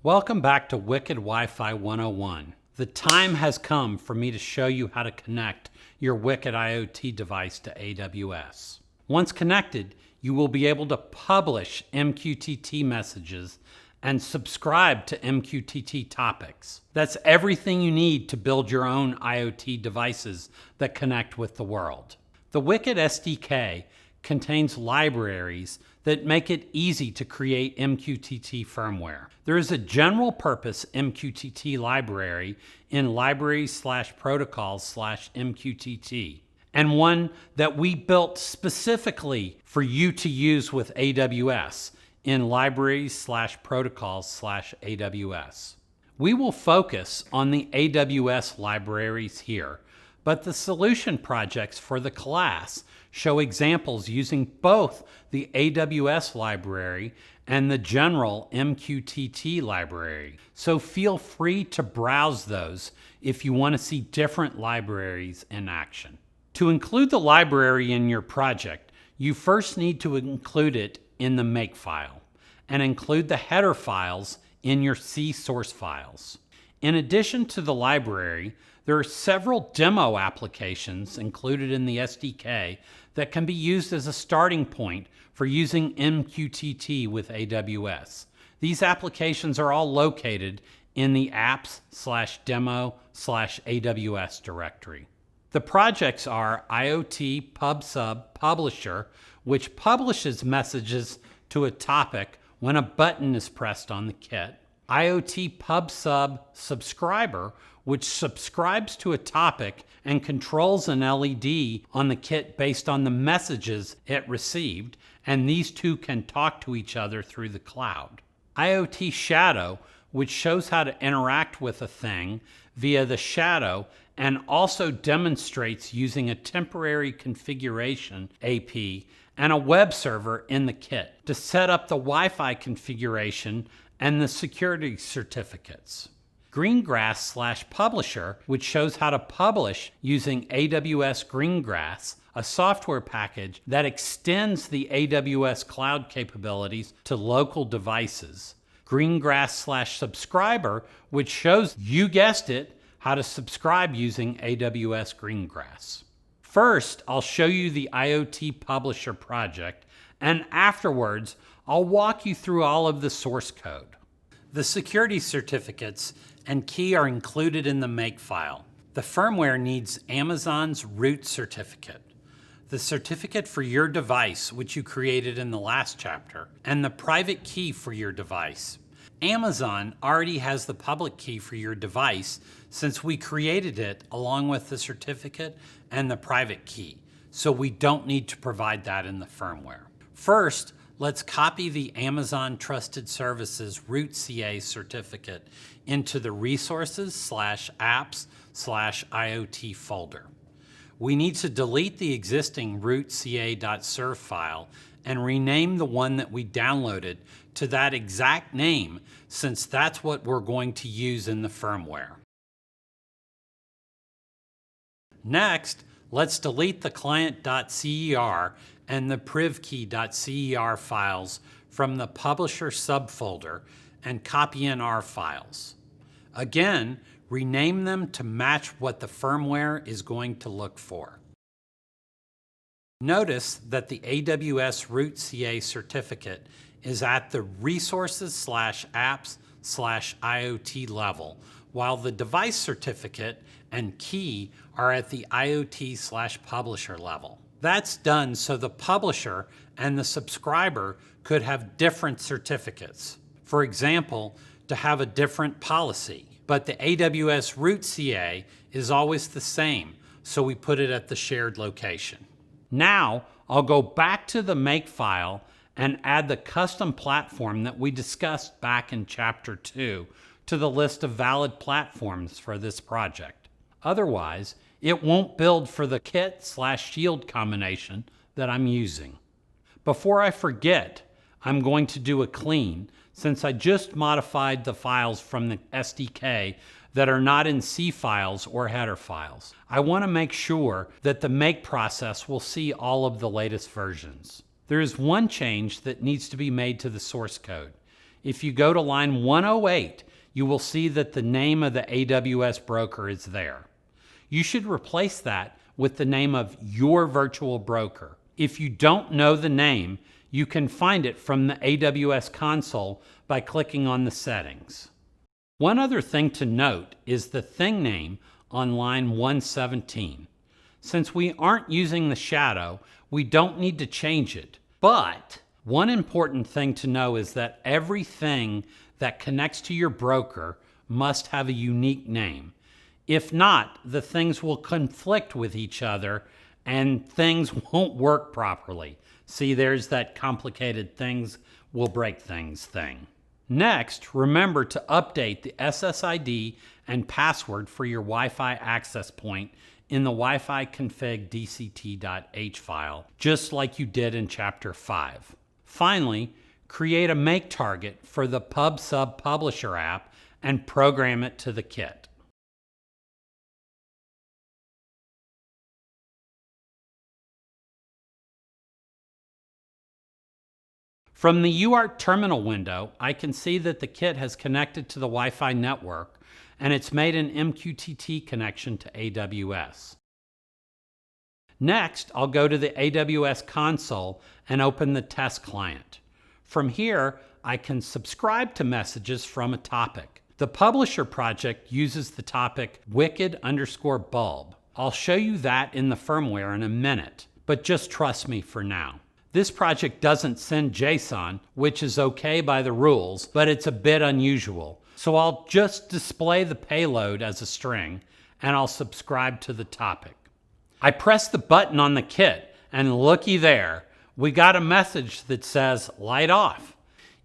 Welcome back to Wicked Wi-Fi 101. The time has come for me to show you how to connect your Wicked IoT device to AWS. Once connected, you will be able to publish MQTT messages and subscribe to MQTT topics. That's everything you need to build your own IoT devices that connect with the world. The Wicked SDK contains libraries that make it easy to create MQTT firmware. There is a general purpose MQTT library in libraries/protocols/MQTT, and one that we built specifically for you to use with AWS in libraries/protocols/AWS. We will focus on the AWS libraries here, but the solution projects for the class show examples using both the AWS library and the general MQTT library. So feel free to browse those if you want to see different libraries in action. To include the library in your project, you first need to include it in the makefile and include the header files in your C source files. In addition to the library, there are several demo applications included in the SDK that can be used as a starting point for using MQTT with AWS. These applications are all located in the apps/demo/AWS directory. The projects are IoT PubSub Publisher, which publishes messages to a topic when a button is pressed on the kit. IoT PubSub Subscriber, which subscribes to a topic and controls an LED on the kit based on the messages it received, and these two can talk to each other through the cloud. IoT Shadow, which shows how to interact with a thing via the shadow and also demonstrates using a temporary configuration AP and a web server in the kit to set up the Wi-Fi configuration and the security certificates. Greengrass/Publisher, which shows how to publish using AWS Greengrass, a software package that extends the AWS cloud capabilities to local devices. Greengrass/Subscriber, which shows, you guessed it, how to subscribe using AWS Greengrass. First, I'll show you the IoT Publisher project, and afterwards, I'll walk you through all of the source code. The security certificates and key are included in the makefile. The firmware needs Amazon's root certificate, the certificate for your device, which you created in the last chapter, and the private key for your device. Amazon already has the public key for your device since we created it along with the certificate and the private key, so we don't need to provide that in the firmware. First, let's copy the Amazon Trusted Services root CA certificate into the resources/apps/IoT folder. We need to delete the existing rootca.serve file and rename the one that we downloaded to that exact name, since that's what we're going to use in the firmware. Next, let's delete the client.cer and the privkey.cer files from the publisher subfolder and copy in our files. Again, rename them to match what the firmware is going to look for. Notice that the AWS root CA certificate is at the resources/apps/IoT level, while the device certificate and key are at the IoT/publisher level. That's done so the publisher and the subscriber could have different certificates. For example, to have a different policy. But the AWS root CA is always the same, so we put it at the shared location. Now, I'll go back to the makefile and add the custom platform that we discussed back in Chapter 2 to the list of valid platforms for this project. Otherwise, it won't build for the kit/shield combination that I'm using. Before I forget, I'm going to do a clean since I just modified the files from the SDK that are not in C files or header files. I want to make sure that the make process will see all of the latest versions. There is one change that needs to be made to the source code. If you go to line 108, you will see that the name of the AWS broker is there. You should replace that with the name of your virtual broker. If you don't know the name, you can find it from the AWS console by clicking on the settings. One other thing to note is the thing name on line 117. Since we aren't using the shadow, we don't need to change it. But one important thing to know is that everything that connects to your broker must have a unique name. If not, the things will conflict with each other and things won't work properly. See, there's that complicated things will break things thing. Next, remember to update the SSID and password for your Wi-Fi access point in the Wi-Fi config dct.h file, just like you did in Chapter 5. Finally, create a make target for the PubSub Publisher app and program it to the kit. From the UART terminal window, I can see that the kit has connected to the Wi-Fi network and it's made an MQTT connection to AWS. Next, I'll go to the AWS console and open the test client. From here, I can subscribe to messages from a topic. The Publisher project uses the topic wicked_bulb. I'll show you that in the firmware in a minute, but just trust me for now. This project doesn't send JSON, which is okay by the rules, but it's a bit unusual. So I'll just display the payload as a string, and I'll subscribe to the topic. I press the button on the kit, and looky there, we got a message that says light off.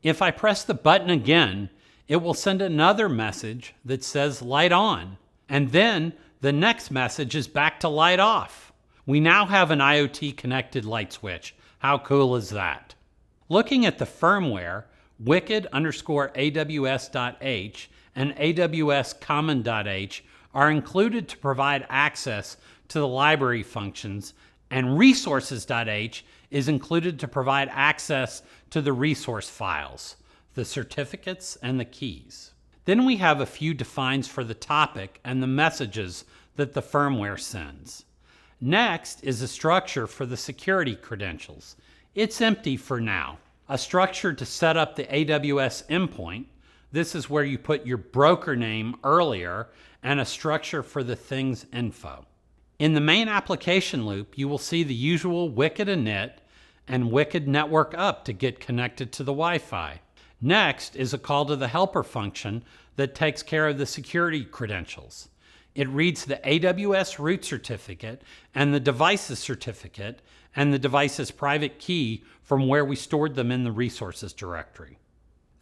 If I press the button again, it will send another message that says light on. And then the next message is back to light off. We now have an IoT connected light switch. How cool is that? Looking at the firmware, wicked_aws.h and AWS common.h are included to provide access to the library functions, and resources.h is included to provide access to the resource files, the certificates, and the keys. Then we have a few defines for the topic and the messages that the firmware sends. Next is a structure for the security credentials. It's empty for now. A structure to set up the AWS endpoint. This is where you put your broker name earlier, and a structure for the things info. In the main application loop, you will see the usual wicked init and wicked network up to get connected to the Wi-Fi. Next is a call to the helper function that takes care of the security credentials. It reads the AWS root certificate and the devices certificate and the device's private key from where we stored them in the resources directory.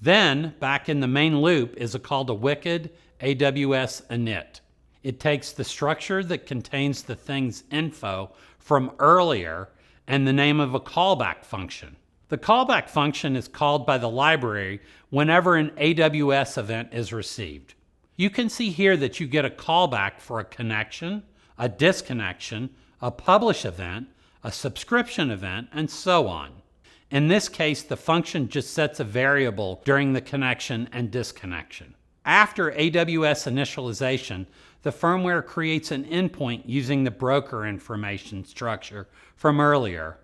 Then, back in the main loop is a call to wicked AWS init. It takes the structure that contains the thing's info from earlier and the name of a callback function. The callback function is called by the library whenever an AWS event is received. You can see here that you get a callback for a connection, a disconnection, a publish event, a subscription event, and so on. In this case, the function just sets a variable during the connection and disconnection. After AWS initialization, the firmware creates an endpoint using the broker information structure from earlier,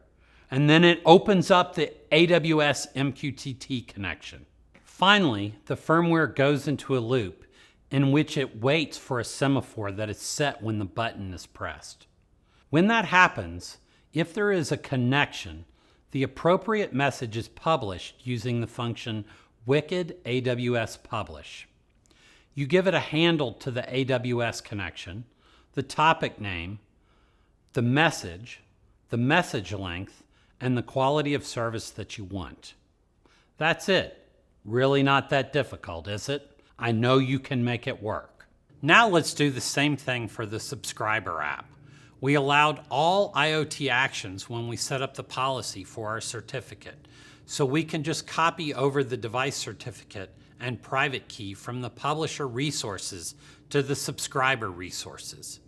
and then it opens up the AWS MQTT connection. Finally, the firmware goes into a loop in which it waits for a semaphore that is set when the button is pressed. When that happens, if there is a connection, the appropriate message is published using the function wicked AWS publish. You give it a handle to the AWS connection, the topic name, the message length, and the quality of service that you want. That's it. Really not that difficult, is it? I know you can make it work. Now let's do the same thing for the subscriber app. We allowed all IoT actions when we set up the policy for our certificate, so we can just copy over the device certificate and private key from the publisher resources to the subscriber resources.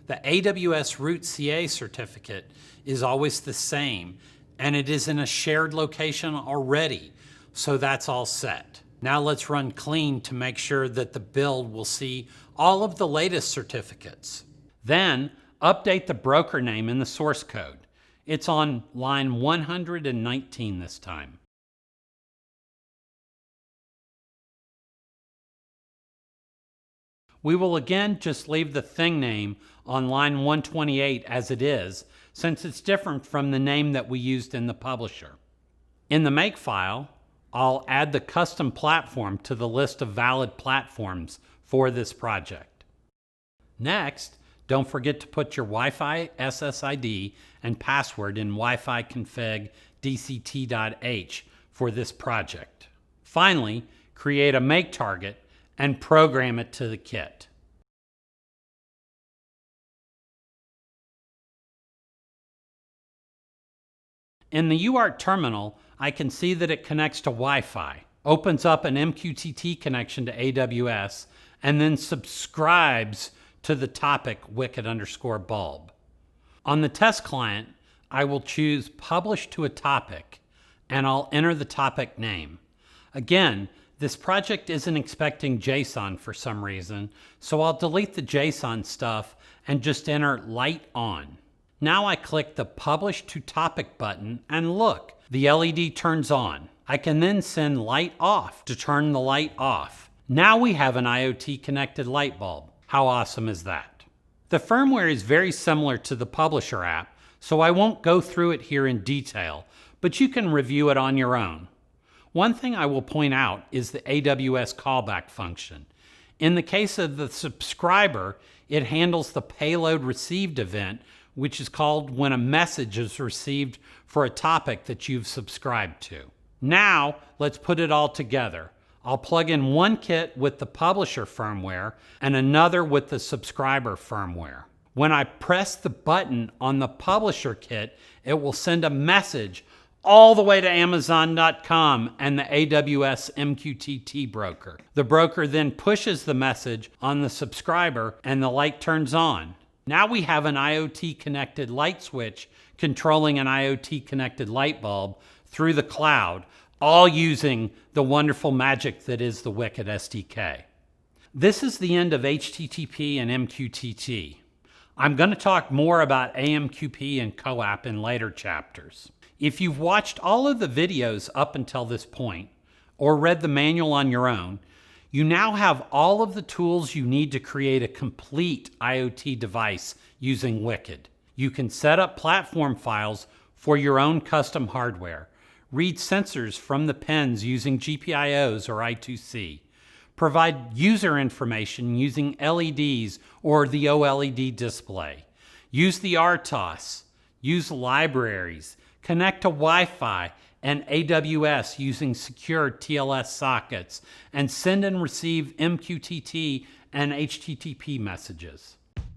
The AWS root CA certificate is always the same, and it is in a shared location already, So that's all set. Now let's run clean to make sure that the build will see all of the latest certificates. Then update the broker name in the source code. It's on line 119 this time. We will again just leave the thing name on line 128 as it is, since it's different from the name that we used in the publisher. In the make file, I'll add the custom platform to the list of valid platforms for this project. Next, don't forget to put your Wi-Fi SSID and password in Wi-Fi config dct.h for this project. Finally, create a make target and program it to the kit. In the UART terminal, I can see that it connects to Wi-Fi, opens up an MQTT connection to AWS, and then subscribes to the topic wicked_bulb. On the test client, I will choose Publish to a Topic, and I'll enter the topic name. Again, this project isn't expecting JSON for some reason, so I'll delete the JSON stuff and just enter light on. Now I click the Publish to Topic button and look, the LED turns on. I can then send light off to turn the light off. Now we have an IoT connected light bulb. How awesome is that? The firmware is very similar to the Publisher app, so I won't go through it here in detail, but you can review it on your own. One thing I will point out is the AWS callback function. In the case of the subscriber, it handles the payload received event, which is called when a message is received for a topic that you've subscribed to. Now, let's put it all together. I'll plug in one kit with the publisher firmware and another with the subscriber firmware. When I press the button on the publisher kit, it will send a message all the way to Amazon.com and the AWS MQTT broker. The broker then pushes the message on the subscriber and the light turns on. Now we have an IoT connected light switch controlling an IoT connected light bulb through the cloud, all using the wonderful magic that is the Wicked SDK. This is the end of HTTP and MQTT. I'm going to talk more about AMQP and CoAP in later chapters. If you've watched all of the videos up until this point, or read the manual on your own, you now have all of the tools you need to create a complete IoT device using Wicked. You can set up platform files for your own custom hardware, read sensors from the pins using GPIOs or I2C, provide user information using LEDs or the OLED display, use the RTOS, use libraries, connect to Wi-Fi and AWS using secure TLS sockets, and send and receive MQTT and HTTP messages.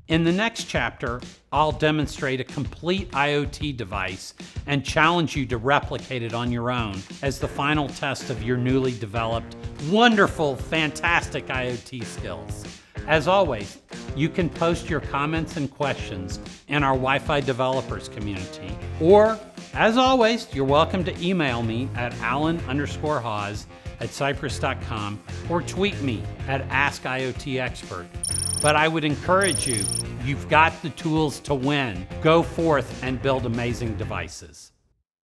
In the next chapter, I'll demonstrate a complete IoT device and challenge you to replicate it on your own as the final test of your newly developed, wonderful, fantastic IoT skills. As always, you can post your comments and questions in our Wi-Fi developers community, or as always, you're welcome to email me at alan_hawes@cypress.com or tweet me at AskIoTExpert. But I would encourage you, you've got the tools to win. Go forth and build amazing devices.